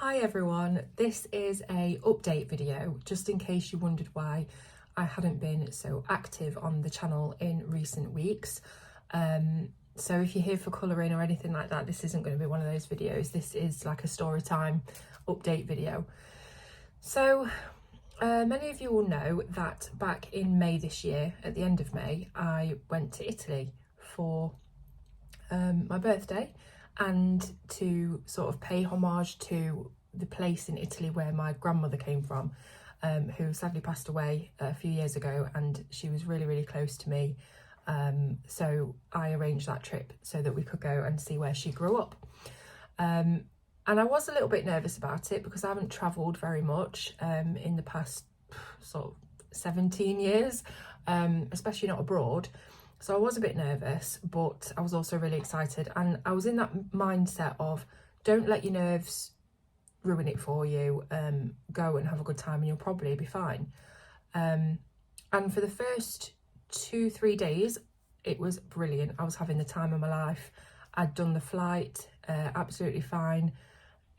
Hi everyone, this is a update video just in case you wondered why I hadn't been so active on the channel in recent weeks. So if you're here for colouring or anything like that, this isn't going to be one of those videos. This is like a story time update video. So many of you will know that back in May this year, at the end of May, I went to Italy for my birthday and to sort of pay homage to the place in Italy where my grandmother came from, who sadly passed away a few years ago, and she was really close to me. So I arranged that trip so that we could go and see where she grew up. And I was a little bit nervous about it because I haven't travelled very much in the past sort of 17 years, especially not abroad. So I was a bit nervous, but I was also really excited, and I was in that mindset of don't let your nerves ruin it for you. Go and have a good time and you'll probably be fine. And for the first 2-3 days it was brilliant. I was having the time of my life. I'd done the flight absolutely fine.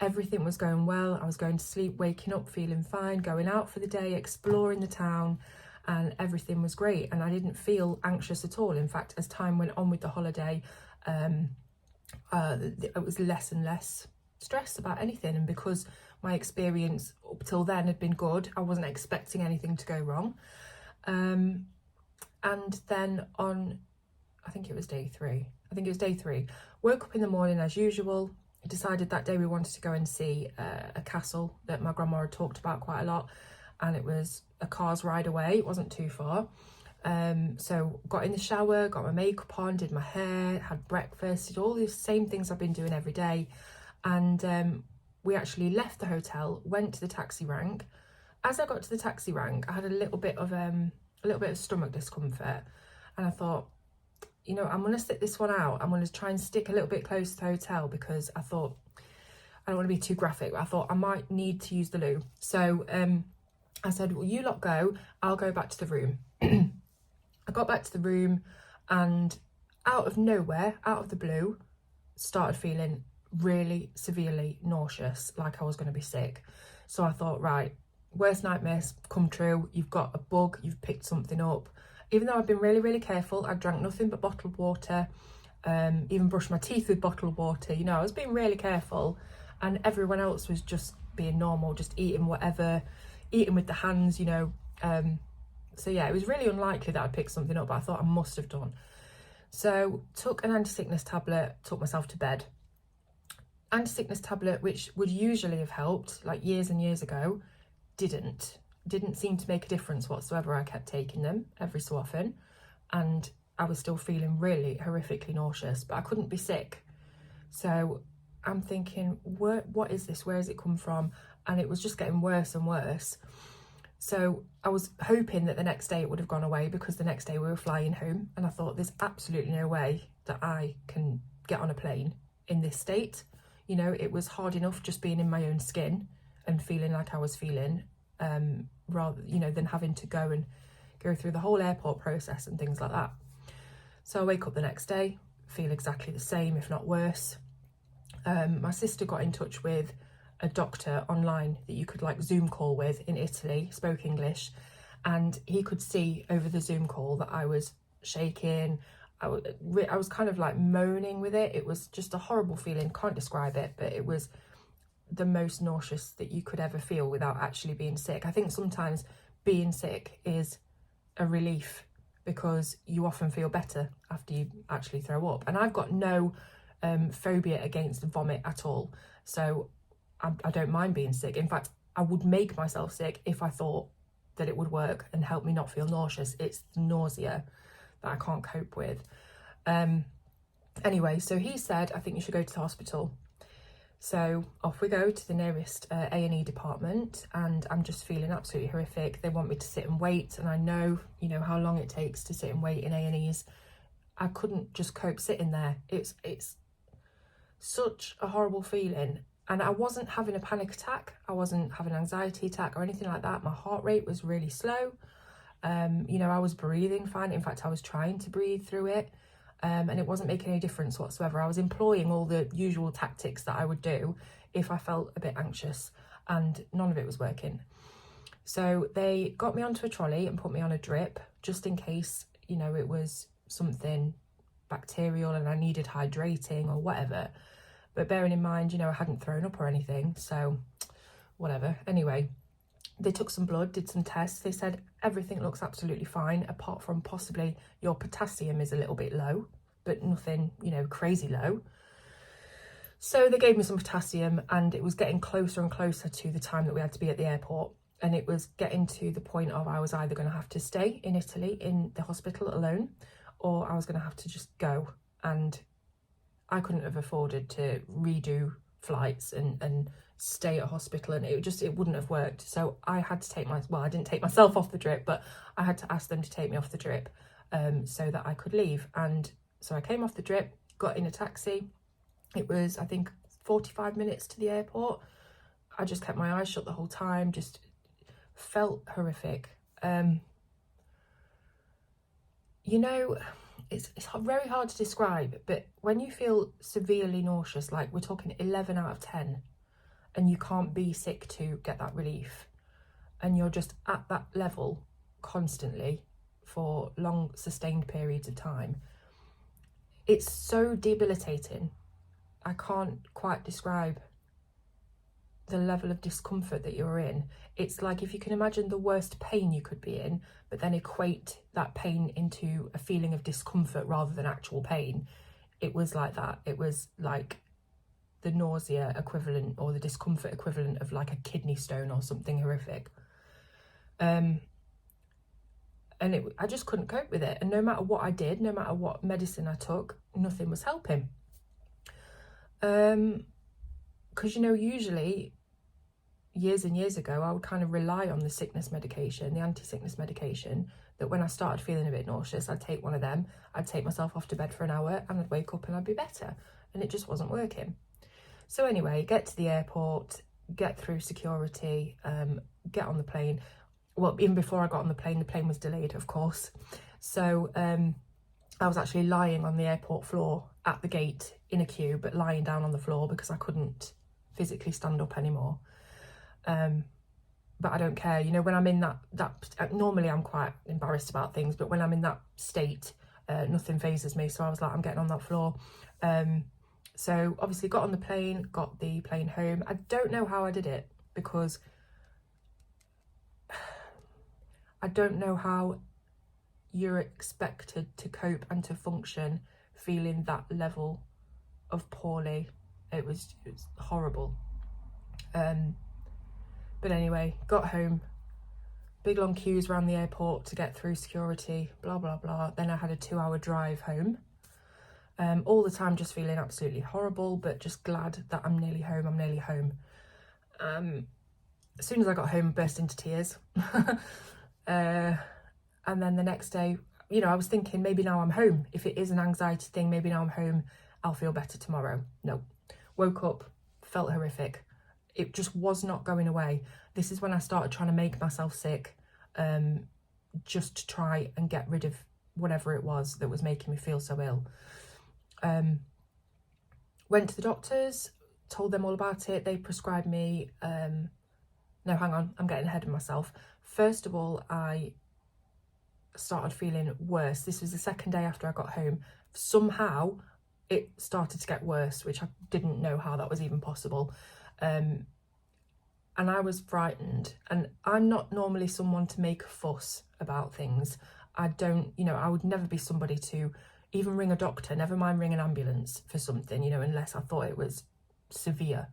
Everything was going well. I was going to sleep, waking up feeling fine, going out for the day, exploring the town, and everything was great, and I didn't feel anxious at all. In fact, as time went on with the holiday, it was less and less stress about anything, and because my experience up till then had been good, I wasn't expecting anything to go wrong. And then on, I think it was day three, woke up in the morning as usual. Decided that day we wanted to go and see a castle that my grandma had talked about quite a lot, and it was a car's ride away. It wasn't too far. So got in the shower, got my makeup on, did my hair, had breakfast, did all the same things I've been doing every day. And we actually left the hotel, went to the taxi rank. As I got to the taxi rank, I had a little bit of stomach discomfort, and I thought, you know, I'm gonna sit this one out. I'm gonna try and stick a little bit close to the hotel, because I thought, I don't want to be too graphic, but I thought I might need to use the loo. So I said, well, you lot go, I'll go back to the room. I got back to the room, and out of nowhere, out of the blue, started feeling really severely nauseous, like I was going to be sick. So I thought, right, worst nightmares come true. You've got a bug, you've picked something up. Even though I've been really careful, I drank nothing but bottled water, even brushed my teeth with bottled water. You know, I was being really careful, and everyone else was just being normal, just eating whatever, eating with the hands, you know. So yeah, it was really unlikely that I'd picked something up, but I thought I must have done. So took an anti-sickness tablet, took myself to bed. Anti-sickness tablet, which would usually have helped like years and years ago, didn't seem to make a difference whatsoever. I kept taking them every so often, and I was still feeling really horrifically nauseous, but I couldn't be sick. So I'm thinking, what is this? Where has it come from? And it was just getting worse and worse. So I was hoping that the next day it would have gone away, because the next day we were flying home, and I thought, there's absolutely no way that I can get on a plane in this state. You know, it was hard enough just being in my own skin and feeling like I was feeling, rather, you know, than having to go through the whole airport process and things like that. So I wake up the next day, feel exactly the same, if not worse. My sister got in touch with a doctor online that you could like Zoom call with in Italy, spoke English, and he could see over the Zoom call that I was shaking. I was kind of like moaning with it. It was just a horrible feeling, can't describe it, but it was the most nauseous that you could ever feel without actually being sick. I think sometimes being sick is a relief, because you often feel better after you actually throw up. And I've got no phobia against vomit at all, so I don't mind being sick. In fact, I would make myself sick if I thought that it would work and help me not feel nauseous. It's the nausea that I can't cope with. Anyway, so he said, I think you should go to the hospital. So off we go to the nearest A&E department, and I'm just feeling absolutely horrific. They want me to sit and wait, and I know, you know, how long it takes to sit and wait in A&Es. I couldn't just cope sitting there. It's such a horrible feeling. And I wasn't having a panic attack. I wasn't having an anxiety attack or anything like that. My heart rate was really slow. You know, I was breathing fine. In fact, I was trying to breathe through it. And it wasn't making any difference whatsoever. I was employing all the usual tactics that I would do if I felt a bit anxious, and none of it was working. So they got me onto a trolley and put me on a drip just in case, you know, it was something bacterial and I needed hydrating or whatever. But bearing in mind, you know, I hadn't thrown up or anything, so whatever. Anyway, they took some blood, did some tests. They said everything looks absolutely fine, apart from possibly your potassium is a little bit low, but nothing, you know, crazy low. So they gave me some potassium, and it was getting closer and closer to the time that we had to be at the airport. And it was getting to the point of I was either going to have to stay in Italy in the hospital alone, or I was going to have to just go. And I couldn't have afforded to redo flights and stay at hospital, and it wouldn't have worked. So I had to take I didn't take myself off the drip, but I had to ask them to take me off the drip so that I could leave. And so I came off the drip, got in a taxi. It was, I think, 45 minutes to the airport. I just kept my eyes shut the whole time, just felt horrific. You know, it's very hard to describe, but when you feel severely nauseous, like we're talking 11 out of 10, and you can't be sick to get that relief, and you're just at that level constantly for long sustained periods of time, it's so debilitating. I can't quite describe the level of discomfort that you're in. It's like if you can imagine the worst pain you could be in, but then equate that pain into a feeling of discomfort rather than actual pain. It was like that. It was like the nausea equivalent, or the discomfort equivalent of like a kidney stone or something horrific. I just couldn't cope with it. And no matter what I did, no matter what medicine I took, nothing was helping. Because, you know, usually years and years ago, I would kind of rely on the sickness medication, the anti-sickness medication, that when I started feeling a bit nauseous, I'd take one of them, I'd take myself off to bed for an hour, and I'd wake up and I'd be better. And it just wasn't working. So anyway, get to the airport, get through security, get on the plane. Well, even before I got on the plane was delayed, of course. So I was actually lying on the airport floor at the gate in a queue, but lying down on the floor because I couldn't physically stand up anymore. But I don't care, you know, when I'm in that normally I'm quite embarrassed about things, but when I'm in that state, nothing phases me. So I was like, I'm getting on that floor. So obviously got on the plane, got the plane home. I don't know how I did it, because I don't know how you're expected to cope and to function feeling that level of poorly. It was horrible. But anyway, got home, big long queues around the airport to get through security, blah, blah, blah. Then I had a 2-hour drive home. All the time just feeling absolutely horrible, but just glad that I'm nearly home. As soon as I got home, burst into tears. And then the next day, you know, I was thinking maybe now I'm home. If it is an anxiety thing, maybe now I'm home, I'll feel better tomorrow. No, woke up, felt horrific. It just was not going away. This is when I started trying to make myself sick, just to try and get rid of whatever it was that was making me feel so ill. Went to the doctors, told them all about it. They prescribed me, no, hang on, I'm getting ahead of myself. First of all, I started feeling worse. This was the second day after I got home. Somehow it started to get worse, which I didn't know how that was even possible. And I was frightened, and I'm not normally someone to make a fuss about things. I don't, you know, I would never be somebody to even ring a doctor, never mind ring an ambulance for something, you know, unless I thought it was severe.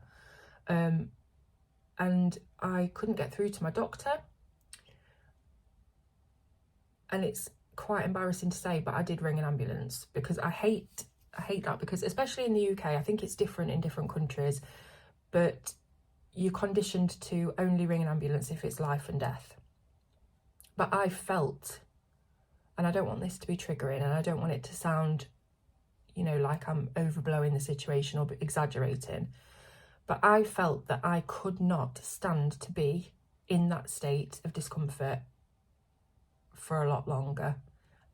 And I couldn't get through to my doctor. And it's quite embarrassing to say, but I did ring an ambulance, because I hate that, because especially in the UK, I think it's different in different countries, but you're conditioned to only ring an ambulance if it's life and death. But I felt, and I don't want this to be triggering, and I don't want it to sound, you know, like I'm overblowing the situation or exaggerating, but I felt that I could not stand to be in that state of discomfort for a lot longer.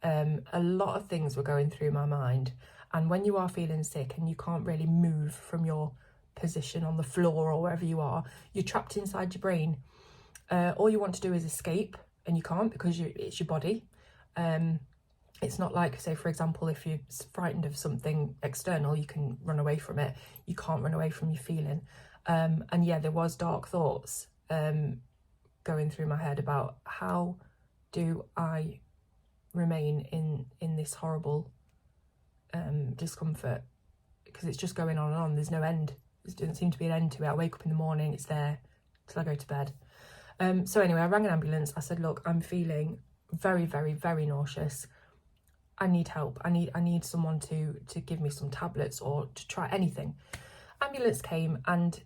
A lot of things were going through my mind, and when you are feeling sick and you can't really move from your position on the floor or wherever you are, you're trapped inside your brain. All you want to do is escape, and you can't because it's your body. It's not like, say, for example, if you're frightened of something external, you can run away from it. You can't run away from your feeling. And yeah, there was dark thoughts going through my head about how do I remain in this horrible discomfort, because it's just going on and on. There's no end. There doesn't seem to be an end to it. I wake up in the morning, it's there till I go to bed. So anyway, I rang an ambulance. I said, look, I'm feeling very, very, very nauseous. I need help. I need someone to give me some tablets or to try anything. Ambulance came, and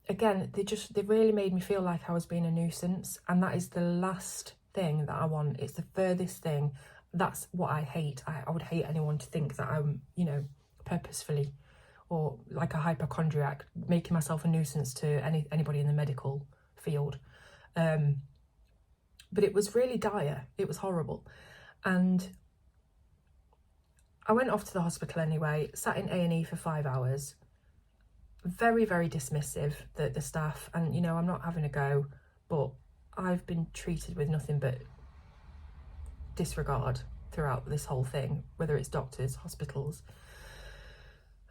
again, they really made me feel like I was being a nuisance, and that is the last thing that I want. It's the furthest thing. That's what I hate. I would hate anyone to think that I'm, you know, purposefully or like a hypochondriac, making myself a nuisance to anybody in the medical field. But it was really dire. It was horrible. And I went off to the hospital anyway, sat in A&E for 5 hours. Very, very dismissive, the staff. And, you know, I'm not having a go, but I've been treated with nothing but disregard throughout this whole thing, whether it's doctors, hospitals.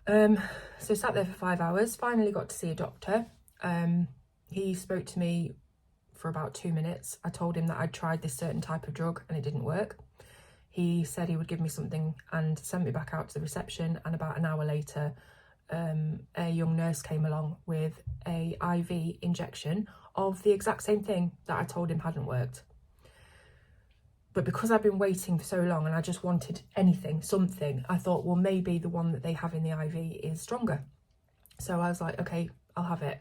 So sat there for 5 hours, finally got to see a doctor. He spoke to me for about 2 minutes. I told him that I'd tried this certain type of drug and it didn't work. He said he would give me something and send me back out to the reception, and about an hour later a young nurse came along with a IV injection of the exact same thing that I told him hadn't worked. But because I've been waiting for so long and I just wanted anything, something, I thought, well, maybe the one that they have in the IV is stronger. So I was like, okay, I'll have it.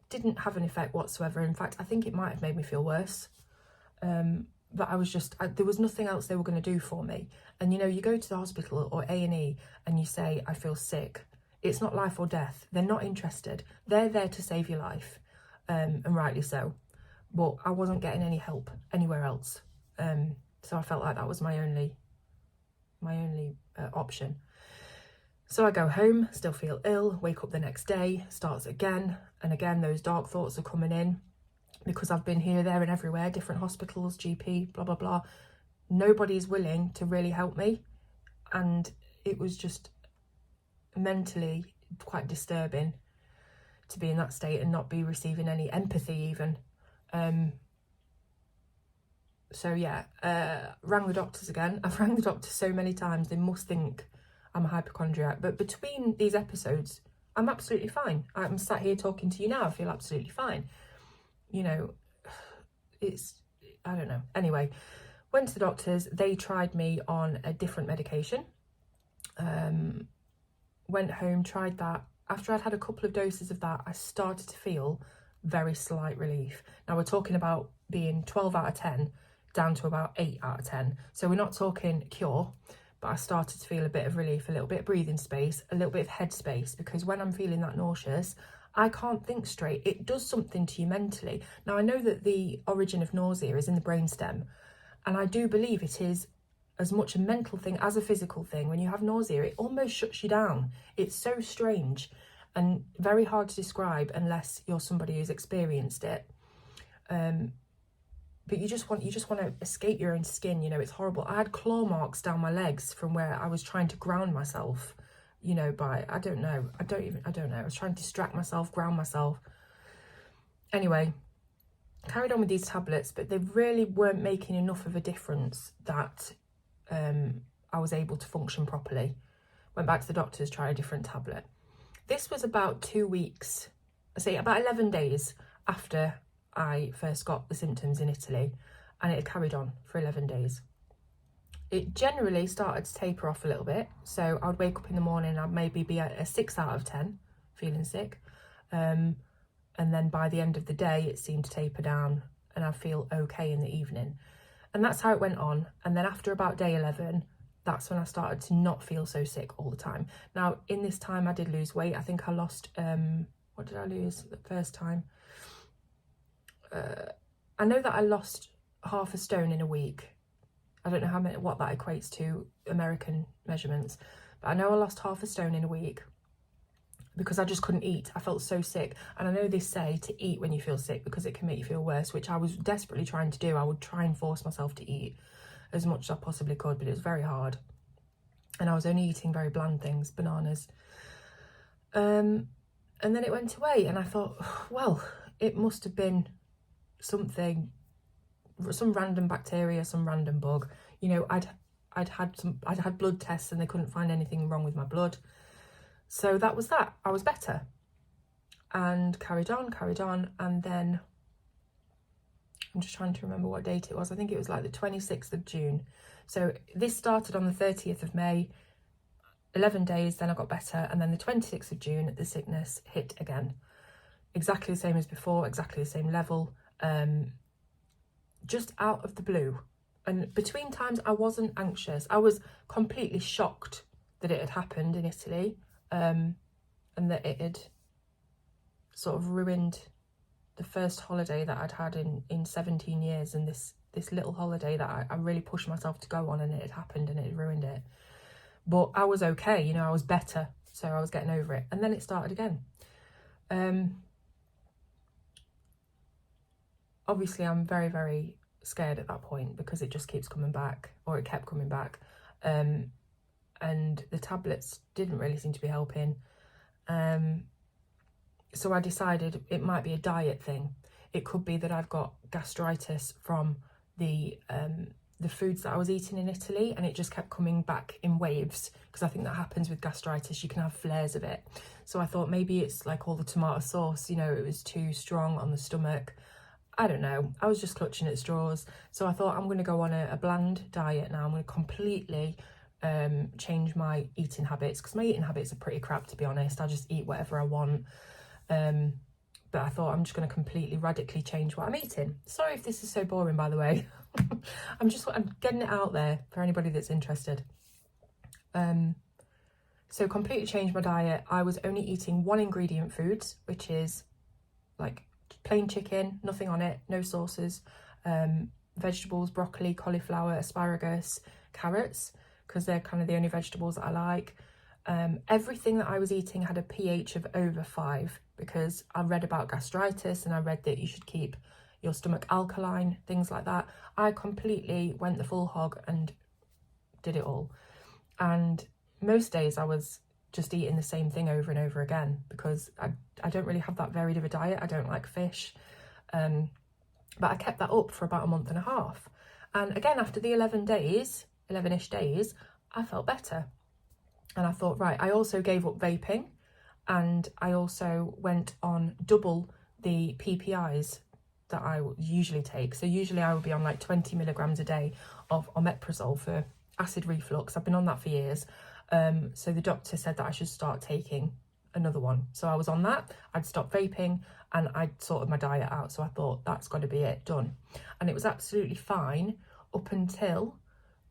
Didn't have an effect whatsoever. In fact, I think it might have made me feel worse. But I was just, there was nothing else they were going to do for me. And, you know, you go to the hospital or A&E and you say, I feel sick. It's not life or death. They're not interested. They're there to save your life, and rightly so. But I wasn't getting any help anywhere else. So I felt like that was my only option. So I go home, still feel ill, wake up the next day, starts again. And again, those dark thoughts are coming in because I've been here, there and everywhere, different hospitals, GP, blah, blah, blah. Nobody's willing to really help me. And it was just mentally quite disturbing to be in that state and not be receiving any empathy even. So yeah, rang the doctors again. I've rang the doctors so many times, they must think I'm a hypochondriac. But between these episodes, I'm absolutely fine. I'm sat here talking to you now, I feel absolutely fine. You know, I don't know. Anyway, went to the doctors, they tried me on a different medication. Went home, tried that. After I'd had a couple of doses of that, I started to feel very slight relief. Now we're talking about being 12 out of 10 down to about 8 out of 10. So we're not talking cure, but I started to feel a bit of relief, a little bit of breathing space, a little bit of head space, because when I'm feeling that nauseous, I can't think straight. It does something to you mentally. Now I know that the origin of nausea is in the brainstem, and I do believe it is as much a mental thing as a physical thing. When you have nausea, it almost shuts you down. It's so strange and very hard to describe unless you're somebody who's experienced it. But you just want to escape your own skin. You know, it's horrible. I had claw marks down my legs from where I was trying to ground myself, you know, by, I don't know. I was trying to distract myself, ground myself. Anyway, carried on with these tablets, but they really weren't making enough of a difference that I was able to function properly. Went back to the doctors, tried a different tablet. This was about 2 weeks, about 11 days after I first got the symptoms in Italy, and it had carried on for 11 days. It generally started to taper off a little bit. So I would wake up in the morning, I'd maybe be at a 6 out of 10, feeling sick. And then by the end of the day, it seemed to taper down and I'd feel okay in the evening. And that's how it went on. And then after about day 11, that's when I started to not feel so sick all the time. Now, in this time, I did lose weight. I think I lost, what did I lose the first time? I know that I lost half a stone in a week. I don't know what that equates to American measurements, But I know I lost 1/2 stone in a week because I just couldn't eat. I felt so sick. And I know they say to eat when you feel sick because it can make you feel worse, which I was desperately trying to do. I would try and force myself to eat as much as I possibly could, but it was very hard. And I was only eating very bland things, bananas. And then it went away, and I thought, well, it must have been something, some random bacteria, some random bug. You know, I'd had blood tests and they couldn't find anything wrong with my blood. So that was that. I was better. And carried on, and then I'm just trying to remember what date it was. I think it was like the 26th of June. So this started on the 30th of May, 11 days, then I got better, and then the 26th of June, the sickness hit again. Exactly the same as before, exactly the same level, just out of the blue. And between times I wasn't anxious. I was completely shocked that it had happened in Italy, and that it had sort of ruined the first holiday that I'd had in 17 years, and this little holiday that I really pushed myself to go on, and it had happened and it had ruined it. But I was okay, you know, I was better, so I was getting over it. And then it started again. Obviously, I'm very, very scared at that point because it just keeps coming back, or it kept coming back. And the tablets didn't really seem to be helping. So I decided it might be a diet thing. It could be that I've got gastritis from the foods that I was eating in Italy, and it just kept coming back in waves, because I think that happens with gastritis. You can have flares of it. So I thought maybe it's like all the tomato sauce, you know, it was too strong on the stomach. I don't know. I was just clutching at straws. So I thought I'm going to go on a bland diet now. I'm going to completely change my eating habits, because my eating habits are pretty crap, to be honest. I just eat whatever I want. But I thought I'm just going to completely radically change what I'm eating. Sorry if this is so boring, by the way. I'm getting it out there for anybody that's interested. So completely changed my diet. I was only eating 1 ingredient foods, which is like plain chicken, nothing on it, no sauces, vegetables, broccoli, cauliflower, asparagus, carrots, because they're kind of the only vegetables that I like. Everything that I was eating had a pH of over 5, because I read about gastritis and I read that you should keep your stomach alkaline, things like that. I completely went the full hog and did it all. And most days I was just eating the same thing over and over again, because I don't really have that varied of a diet. I don't like fish. But I kept that up for about a month and a half. And again, after the 11-ish days, I felt better. And I thought, right, I also gave up vaping, and I also went on double the PPIs that I usually take. So usually I would be on like 20 milligrams a day of omeprazole for acid reflux. I've been on that for years. So the doctor said that I should start taking another one. So I was on that. I'd stopped vaping and I'd sorted my diet out. So I thought, that's got to be it, done. And it was absolutely fine up until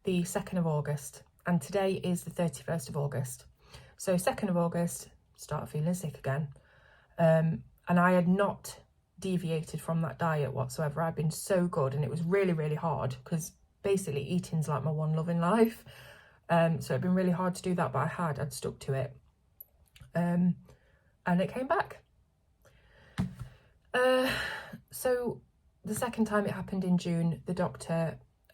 the 2nd of August. And today is the 31st of August. So 2nd of August, start feeling sick again. And I had not deviated from that diet whatsoever. I'd been so good, and it was really, really hard, because basically eating's like my one love in life. So it'd been really hard to do that, but I'd stuck to it. And it came back. So the second time it happened in June,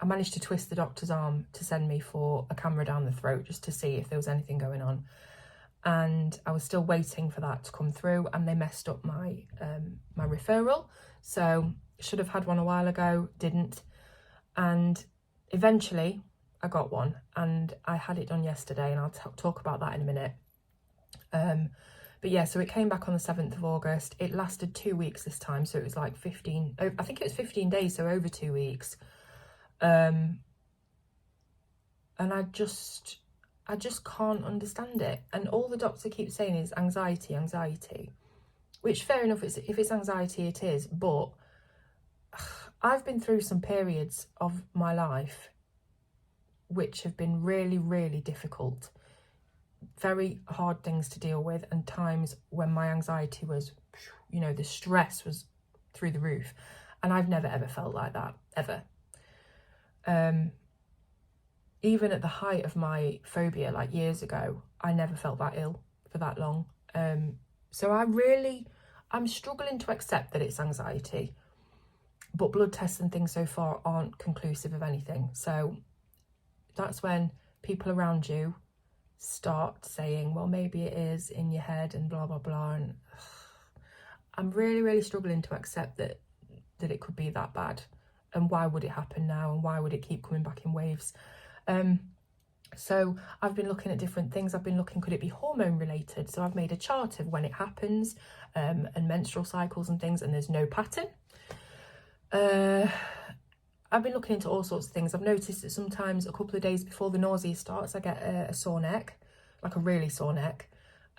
I managed to twist the doctor's arm to send me for a camera down the throat, just to see if there was anything going on. And I was still waiting for that to come through, and they messed up my my referral. So should have had one a while ago, didn't. And eventually I got one, and I had it done yesterday, and I'll talk about that in a minute. But yeah, so it came back on the 7th of August. It lasted 2 weeks this time, so it was like 15, I think it was 15 days, so over 2 weeks. And I just can't understand it. And all the doctor keeps saying is anxiety, which fair enough, if it's anxiety, it is. But I've been through some periods of my life which have been really, really difficult, very hard things to deal with, and times when my anxiety was, you know, the stress was through the roof. And I've never ever felt like that, ever. even at the height of my phobia, like years ago, I never felt that ill for that long. So I'm struggling to accept that it's anxiety, but blood tests and things so far aren't conclusive of anything. So that's when people around you start saying, well, maybe it is in your head and blah, blah, blah. And I'm really struggling to accept that it could be that bad. And why would it happen now? And why would it keep coming back in waves? So I've been looking at different things. I've been looking, could it be hormone related? So I've made a chart of when it happens, and menstrual cycles and things, and there's no pattern. I've been looking into all sorts of things. I've noticed that sometimes a couple of days before the nausea starts, I get a sore neck, like a really sore neck,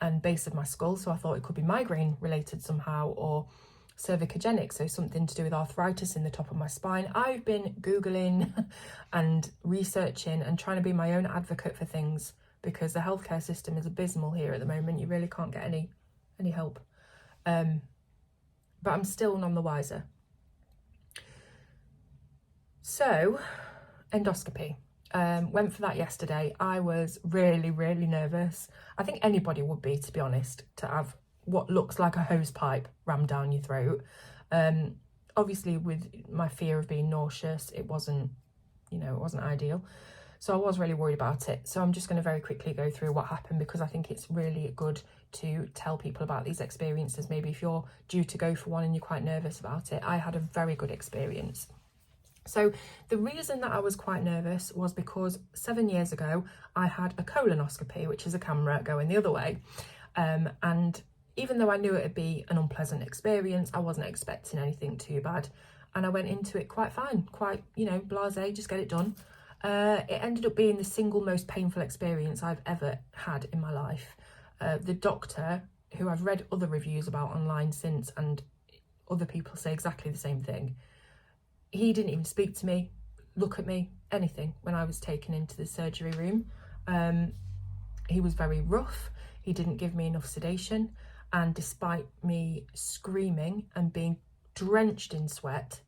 and base of my skull. So I thought it could be migraine related somehow, or cervicogenic, so something to do with arthritis in the top of my spine. I've been Googling and researching and trying to be my own advocate for things, because the healthcare system is abysmal here at the moment. You really can't get any help. But I'm still none the wiser. So, endoscopy. Went for that yesterday. I was really nervous. I think anybody would be, to be honest, to have what looks like a hose pipe rammed down your throat. Obviously with my fear of being nauseous, it wasn't ideal. So I was really worried about it. So I'm just going to very quickly go through what happened, because I think it's really good to tell people about these experiences. Maybe if you're due to go for one and you're quite nervous about it. I had a very good experience. So the reason that I was quite nervous was because 7 years ago, I had a colonoscopy, which is a camera going the other way. And even though I knew it would be an unpleasant experience, I wasn't expecting anything too bad. And I went into it quite fine, quite, blasé, just get it done. It ended up being the single most painful experience I've ever had in my life. The doctor, who I've read other reviews about online since, and other people say exactly the same thing, he didn't even speak to me, look at me, anything when I was taken into the surgery room. He was very rough. He didn't give me enough sedation. And despite me screaming and being drenched in sweat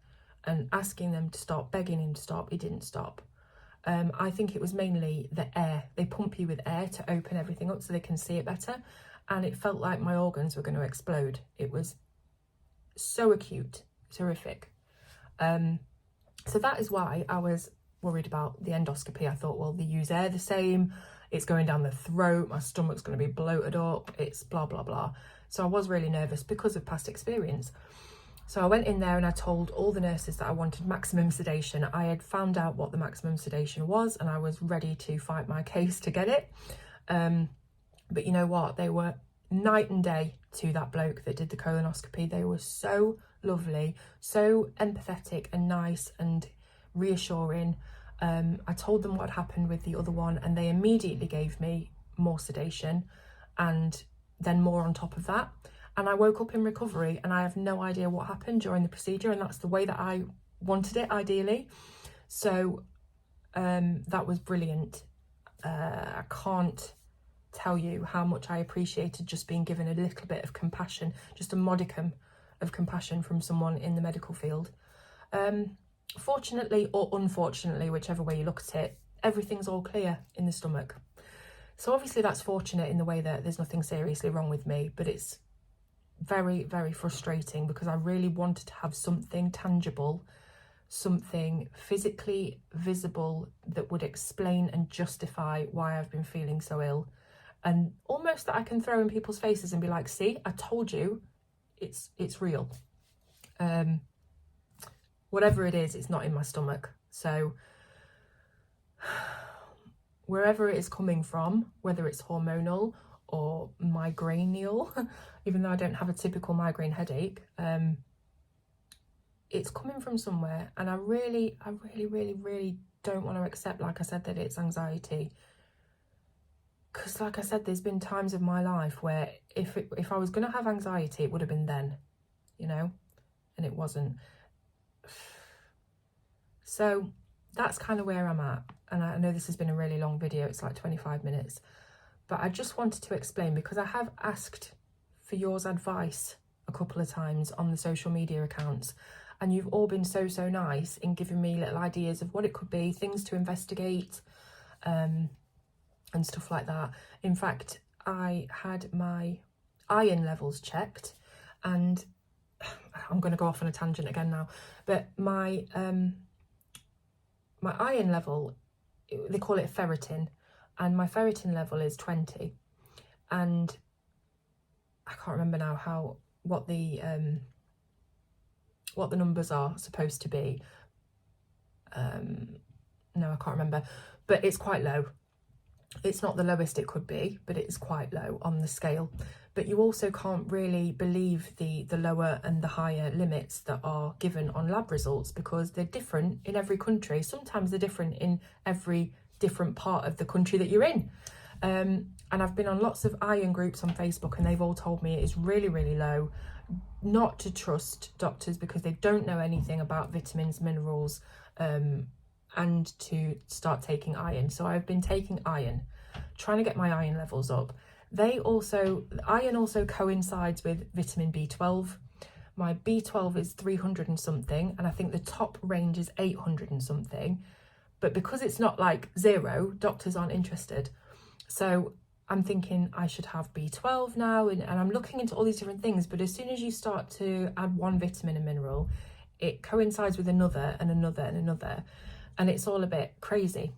and asking them to stop, begging him to stop, he didn't stop. I think it was mainly the air. They pump you with air to open everything up so they can see it better. And it felt like my organs were going to explode. It was so acute, it's horrific. So that is why I was worried about the endoscopy. I thought, well, they use air the same, it's going down the throat, my stomach's going to be bloated up, it's blah, blah, blah. So I was really nervous because of past experience. So I went in there and I told all the nurses that I wanted maximum sedation. I had found out what the maximum sedation was and I was ready to fight my case to get it. But you know what? They were night and day to that bloke that did the colonoscopy. They were so lovely, so empathetic and nice and reassuring. I told them what happened with the other one and they immediately gave me more sedation and then more on top of that. And I woke up in recovery and I have no idea what happened during the procedure, and that's the way that I wanted it, ideally. So that was brilliant. I can't tell you how much I appreciated just being given a little bit of compassion, just a modicum of compassion from someone in the medical field. Fortunately or unfortunately, whichever way you look at it, everything's all clear in the stomach. So obviously that's fortunate in the way that there's nothing seriously wrong with me, but it's very frustrating because I really wanted to have something tangible, something physically visible that would explain and justify why I've been feeling so ill, and almost that I can throw in people's faces and be like, see, I told you, it's real. Whatever it is, it's not in my stomach. So wherever it is coming from, whether it's hormonal or migrainial, even though I don't have a typical migraine headache, it's coming from somewhere. And I really don't want to accept, like I said, that it's anxiety. Because like I said, there's been times of my life where if I was going to have anxiety, it would have been then, and it wasn't. So that's kind of where I'm at. And I know this has been a really long video, it's like 25 minutes. But I just wanted to explain, because I have asked for yours advice a couple of times on the social media accounts, and you've all been so nice in giving me little ideas of what it could be, things to investigate. and stuff like that. In fact, I had my iron levels checked, and I'm going to go off on a tangent again now, but my my iron level, they call it ferritin, and my ferritin level is 20, and I can't remember now what the numbers are supposed to be. No, I can't remember, but it's quite low. It's not the lowest it could be, but it's quite low on the scale. But you also can't really believe the lower and the higher limits that are given on lab results, because they're different in every country. Sometimes they're different in every different part of the country that you're in. And I've been on lots of iron groups on Facebook, and they've all told me it is really, really low. Not to trust doctors because they don't know anything about vitamins, minerals, and to start taking iron. So I've been taking iron, trying to get my iron levels up. Iron also coincides with vitamin B12. My B12 is 300 and something, and I think the top range is 800 and something. But because it's not like 0, doctors aren't interested. So I'm thinking I should have B12 now, and I'm looking into all these different things. But as soon as you start to add one vitamin and mineral, it coincides with another and another and another, and it's all a bit crazy.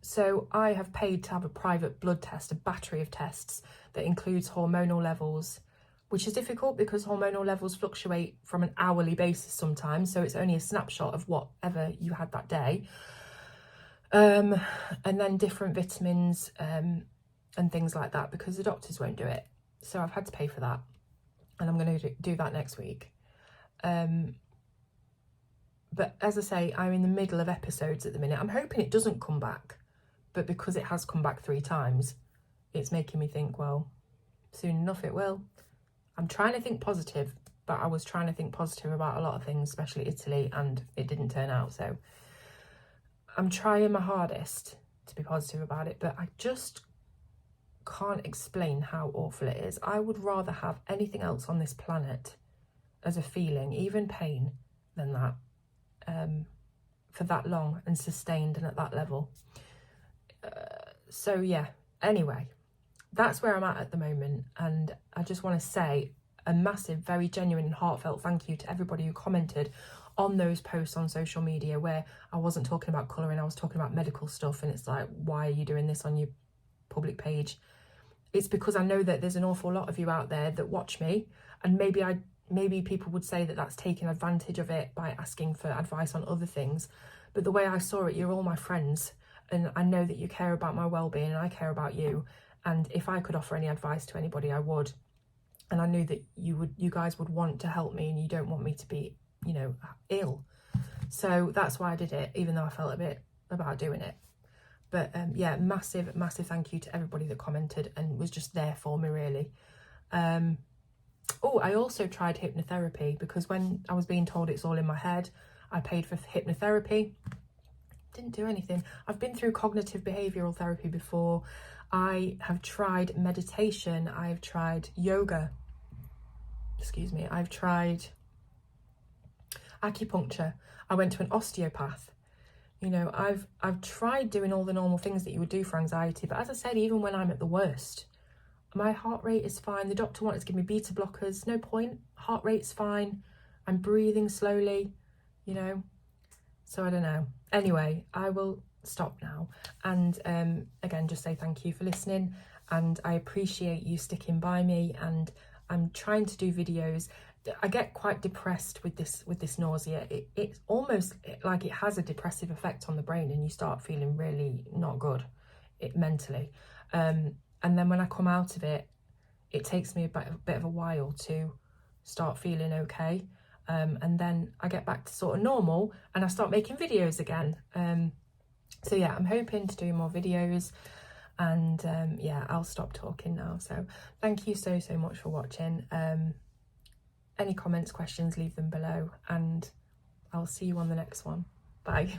So I have paid to have a private blood test, a battery of tests that includes hormonal levels, which is difficult because hormonal levels fluctuate from an hourly basis sometimes, so it's only a snapshot of whatever you had that day. And then different vitamins and things like that, because the doctors won't do it. So I've had to pay for that, and I'm going to do that next week. But as I say, I'm in the middle of episodes at the minute. I'm hoping it doesn't come back, but because it has come back 3 times, it's making me think, well, soon enough it will. I'm trying to think positive, but I was trying to think positive about a lot of things, especially Italy, and it didn't turn out. So I'm trying my hardest to be positive about it, but I just can't explain how awful it is. I would rather have anything else on this planet as a feeling, even pain, than that, for that long and sustained and at that level. So yeah, anyway, that's where I'm at the moment, and I just want to say a massive, very genuine and heartfelt thank you to everybody who commented on those posts on social media where I wasn't talking about colouring, I was talking about medical stuff, and it's like, why are you doing this on your public page? It's because I know that there's an awful lot of you out there that watch me, and maybe people would say that that's taking advantage of it by asking for advice on other things. But the way I saw it, you're all my friends, and I know that you care about my well-being, and I care about you. And if I could offer any advice to anybody, I would. And I knew that you guys would want to help me, and you don't want me to be, ill. So that's why I did it, even though I felt a bit about doing it. But yeah, massive thank you to everybody that commented and was just there for me, really. Oh, I also tried hypnotherapy, because when I was being told it's all in my head, I paid for hypnotherapy. Didn't do anything. I've been through cognitive behavioural therapy before. I have tried meditation. I've tried yoga. Excuse me. I've tried acupuncture. I went to an osteopath. I've tried doing all the normal things that you would do for anxiety. But as I said, even when I'm at the worst, my heart rate is fine. The doctor wanted to give me beta blockers. No point. Heart rate's fine. I'm breathing slowly, So I don't know. Anyway, I will stop now. And again, just say thank you for listening. And I appreciate you sticking by me. And I'm trying to do videos. I get quite depressed with this nausea. It's almost like it has a depressive effect on the brain, and you start feeling really not good mentally. And then when I come out of it, it takes me a bit of a while to start feeling okay. And then I get back to sort of normal, and I start making videos again. So yeah, I'm hoping to do more videos, and yeah, I'll stop talking now. So thank you so much for watching. Any comments, questions, leave them below, and I'll see you on the next one. Bye.